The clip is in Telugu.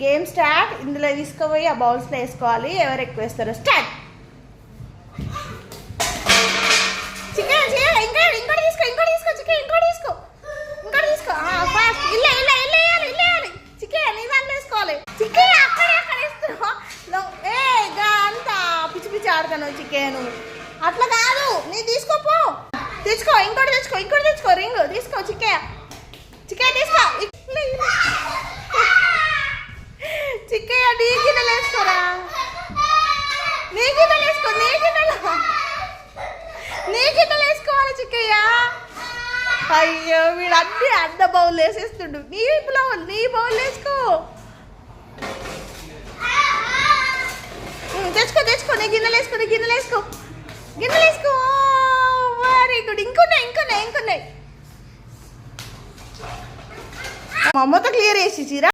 Game start. ఇందులో తీసుకుపోయి ఆ బౌల్స్లో వేసుకోవాలి. ఎవరు ఎక్కువ వేస్తారో స్టార్ట్. చికెన్ ఇంకా ఇంకోటి తీసుకో చికెన్ ఇంకోటి తీసుకో ఫాస్ట్. ఇల్ల వేయాలి చికెన్ నీ దాంట్లో వేసుకోవాలి. చికెన్ అక్కడ వేస్తున్నావు. అంతా పిచ్చి పిచ్చి ఆడుతాను. చికెన్ అట్లా కాదు, నీ తీసుకోపో. ఇంకోటి తెచ్చుకో రింగ్ తీసుకో. చికెన్ తీసుకో. చిక్కయ్య నీ గిన్నెలు వేసుకోరా. నీ గిన్నెలు వేసుకోవాలి చిక్కయ్య. అయ్యో వీడు అన్ని అడ్డ బౌల్ వేసేస్తుండు. నీ బౌల్ వేసుకో. తెచ్చుకో నీ గిన్నెలు వేసుకో. Very good. ఇంకొన్నాయి. మా అమ్మతో క్లియర్ చేసి చీరా.